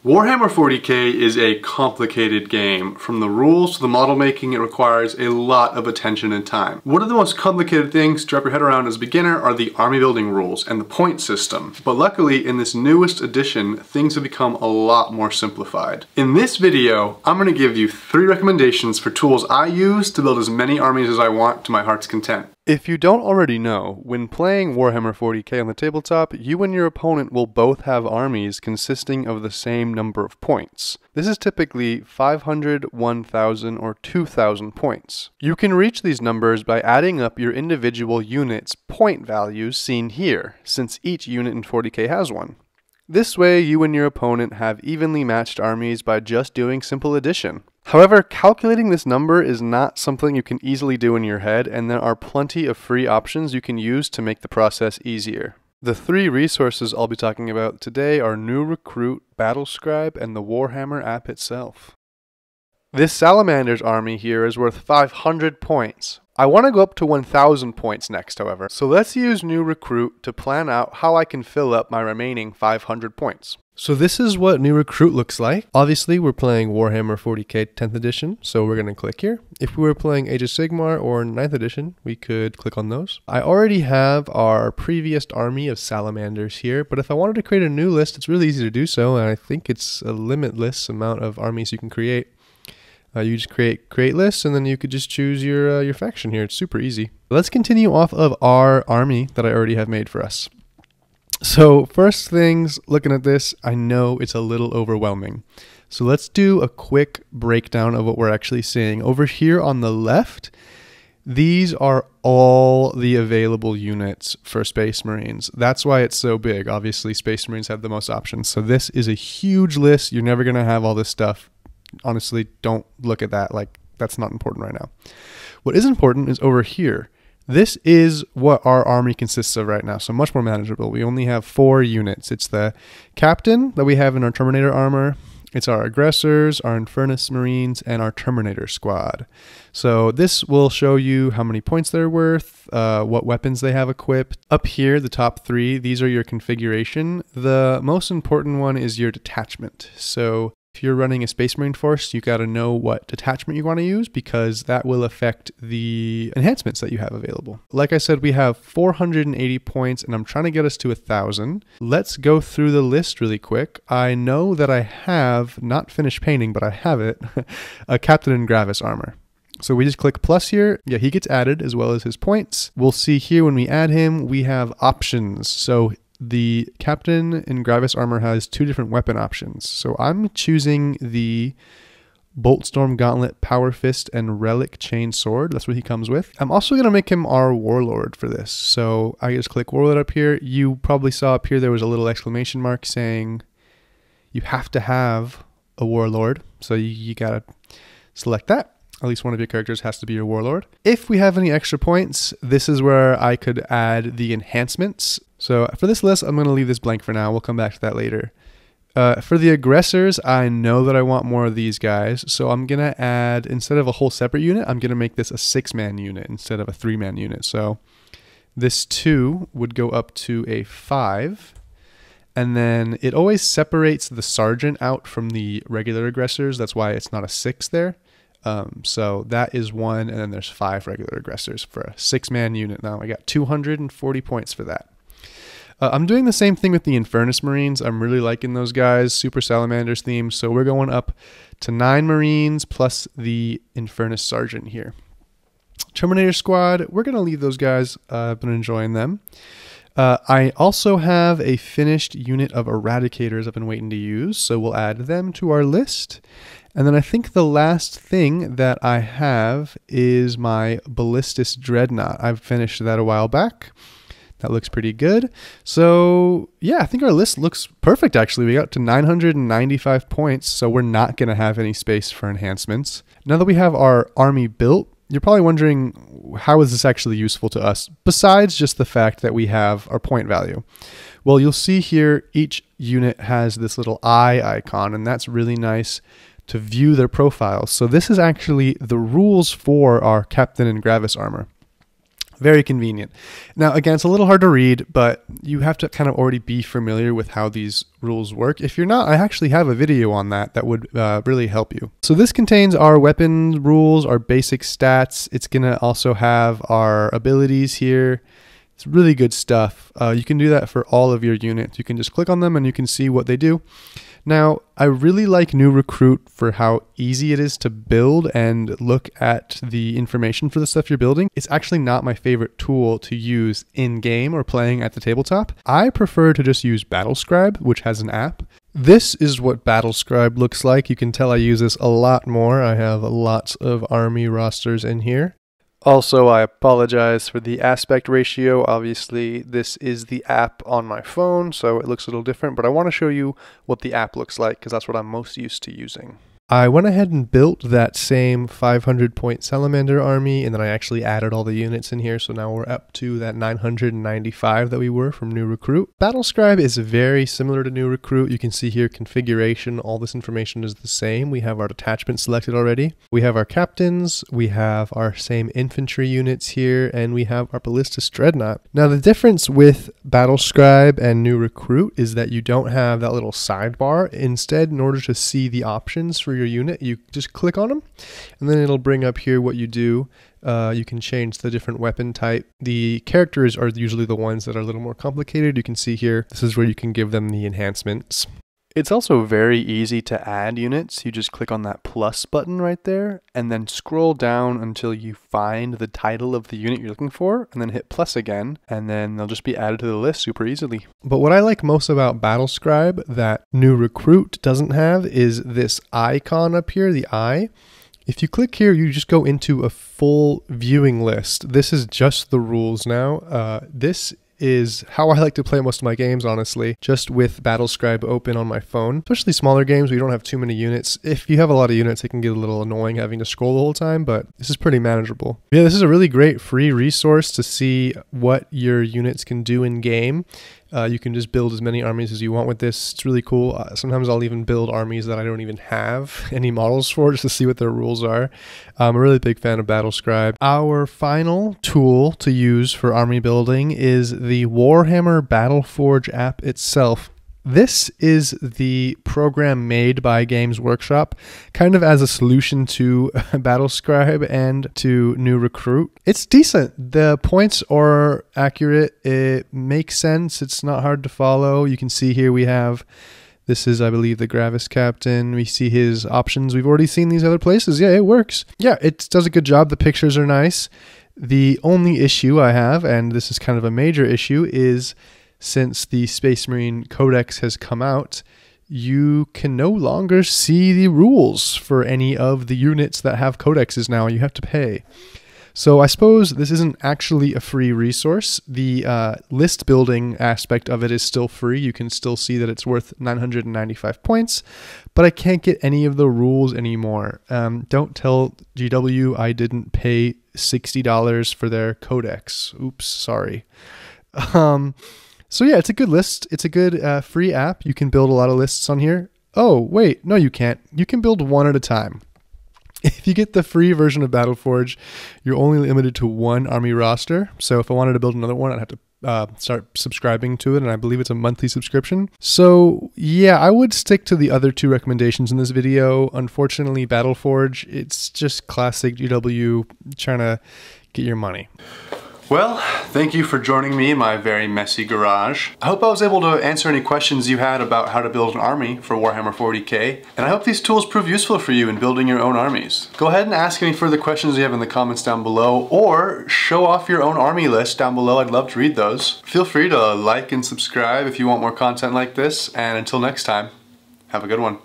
Warhammer 40k is a complicated game. From the rules to the model making, it requires a lot of attention and time. One of the most complicated things to wrap your head around as a beginner are the army building rules and the point system. But luckily, in this newest edition, things have become a lot more simplified. In this video, I'm going to give you 3 recommendations for tools I use to build as many armies as I want to my heart's content. If you don't already know, when playing Warhammer 40k on the tabletop, you and your opponent will both have armies consisting of the same number of points. This is typically 500, 1000, or 2000 points. You can reach these numbers by adding up your individual units' point values seen here, since each unit in 40k has one. This way, you and your opponent have evenly matched armies by just doing simple addition. However, calculating this number is not something you can easily do in your head, and there are plenty of free options you can use to make the process easier. The 3 resources I'll be talking about today are New Recruit, Battlescribe, and the Warhammer app itself. This Salamander's army here is worth 500 points. I want to go up to 1000 points next, however, so let's use New Recruit to plan out how I can fill up my remaining 500 points. So this is what New Recruit looks like. Obviously, we're playing Warhammer 40k 10th edition, so we're going to click here. If we were playing Age of Sigmar or 9th edition, we could click on those. I already have our previous army of Salamanders here, but if I wanted to create a new list, it's really easy to do so, and I think it's a limitless amount of armies you can create. You just create lists, and then you could just choose your faction here. It's super easy. Let's continue off of our army that I already have made for us. So first things, looking at this, I know it's a little overwhelming. So let's do a quick breakdown of what we're actually seeing. Over here on the left, these are all the available units for Space Marines. That's why it's so big. Obviously, Space Marines have the most options. So this is a huge list. You're never going to have all this stuff. Honestly, don't look at that. Like, that's not important right now. What is important is over here. This is what our army consists of right now, so much more manageable. We only have 4 units. It's the captain that we have in our Terminator armor. It's our aggressors, our Infernus Marines, and our Terminator squad. So this will show you how many points they're worth, what weapons they have equipped. Up here, the top 3, these are your configuration. The most important one is your detachment. So if you're running a Space Marine force, you got to know what detachment you want to use because that will affect the enhancements that you have available. Like I said, we have 480 points and I'm trying to get us to 1000. Let's go through the list really quick. I know that I have, not finished painting, but I have it, a Captain in Gravis armor. So we just click plus here. Yeah, he gets added as well as his points. We'll see here when we add him, we have options. So the Captain in Gravis armor has 2 different weapon options. So I'm choosing the Boltstorm Gauntlet, Power Fist, and Relic Chain Sword. That's what he comes with. I'm also going to make him our Warlord for this. So I just click Warlord up here. You probably saw up here there was a little exclamation mark saying you have to have a Warlord. So you got to select that. At least one of your characters has to be your Warlord. If we have any extra points, this is where I could add the enhancements. So for this list, I'm going to leave this blank for now. We'll come back to that later. For the aggressors, I know that I want more of these guys. So I'm going to add, instead of a whole separate unit, I'm going to make this a 6-man unit instead of a 3-man unit. So this 2 would go up to a 5. And then it always separates the sergeant out from the regular aggressors. That's why it's not a 6 there. So that is 1, and then there's 5 regular aggressors for a 6-man unit. Now I got 240 points for that. I'm doing the same thing with the Infernus Marines. I'm really liking those guys, super Salamanders theme. So we're going up to 9 Marines plus the Infernus Sergeant here. Terminator Squad, we're going to leave those guys. I've been enjoying them. I also have a finished unit of Eradicators I've been waiting to use, so we'll add them to our list. And then I think the last thing that I have is my Ballistus Dreadnought. I've finished that a while back. That looks pretty good. So yeah, I think our list looks perfect actually. We got to 995 points, so we're not going to have any space for enhancements. Now that we have our army built, you're probably wondering, how is this actually useful to us, besides just the fact that we have our point value? Well, you'll see here each unit has this little eye icon, and that's really nice to view their profiles. So this is actually the rules for our Captain in Gravis armor. Very convenient. Now, again, it's a little hard to read, but you have to kind of already be familiar with how these rules work. If you're not, I actually have a video on that would really help you. So this contains our weapon rules, our basic stats. It's going to also have our abilities here. It's really good stuff. You can do that for all of your units. You can just click on them and you can see what they do. Now, I really like New Recruit for how easy it is to build and look at the information for the stuff you're building. It's actually not my favorite tool to use in-game or playing at the tabletop. I prefer to just use Battlescribe, which has an app. This is what Battlescribe looks like. You can tell I use this a lot more. I have lots of army rosters in here. Also, I apologize for the aspect ratio. Obviously, this is the app on my phone, so it looks a little different, but I want to show you what the app looks like because that's what I'm most used to using. I went ahead and built that same 500-point salamander army, and then I actually added all the units in here, so now we're up to that 995 that we were from New Recruit. Battlescribe is very similar to New Recruit. You can see here configuration, all this information is the same. We have our detachment selected already. We have our captains, we have our same infantry units here, and we have our ballistic dreadnought. Now the difference with Battlescribe and New Recruit is that you don't have that little sidebar. Instead, in order to see the options for your unit, you just click on them and then it'll bring up here what you do. You can change the different weapon type. The characters are usually the ones that are a little more complicated. You can see here, this is where you can give them the enhancements. It's also very easy to add units. You just click on that plus button right there and then scroll down until you find the title of the unit you're looking for and then hit plus again and then they'll just be added to the list super easily. But what I like most about Battlescribe that New Recruit doesn't have is this icon up here, the eye. If you click here, you just go into a full viewing list. This is just the rules now. This is how I like to play most of my games, honestly, just with Battlescribe open on my phone, especially smaller games where you don't have too many units. If you have a lot of units, it can get a little annoying having to scroll the whole time, but this is pretty manageable. Yeah, this is a really great free resource to see what your units can do in game. You can just build as many armies as you want with this. It's really cool. Sometimes I'll even build armies that I don't even have any models for just to see what their rules are. I'm a really big fan of Battlescribe. Our final tool to use for army building is the Warhammer Battleforge app itself. This is the program made by Games Workshop, kind of as a solution to Battlescribe and to New Recruit. It's decent. The points are accurate. It makes sense. It's not hard to follow. You can see here we have, this is, I believe, the Gravis Captain. We see his options. We've already seen these other places. Yeah, it works. Yeah, it does a good job. The pictures are nice. The only issue I have, and this is kind of a major issue, is since the Space Marine Codex has come out, you can no longer see the rules for any of the units that have codexes now. You have to pay. So I suppose this isn't actually a free resource. The list building aspect of it is still free. You can still see that it's worth 995 points, but I can't get any of the rules anymore. Don't tell GW I didn't pay $60 for their codex. Oops, sorry. So yeah, it's a good list. It's a good free app. You can build a lot of lists on here. Oh, wait, no, you can't. You can build one at a time. If you get the free version of Battleforge, you're only limited to one army roster. So if I wanted to build another one, I'd have to start subscribing to it, and I believe it's a monthly subscription. So yeah, I would stick to the other two recommendations in this video. Unfortunately, Battleforge, it's just classic GW trying to get your money. Well, thank you for joining me in my very messy garage. I hope I was able to answer any questions you had about how to build an army for Warhammer 40k, and I hope these tools prove useful for you in building your own armies. Go ahead and ask any further questions you have in the comments down below, or show off your own army list down below. I'd love to read those. Feel free to like and subscribe if you want more content like this, and until next time, have a good one.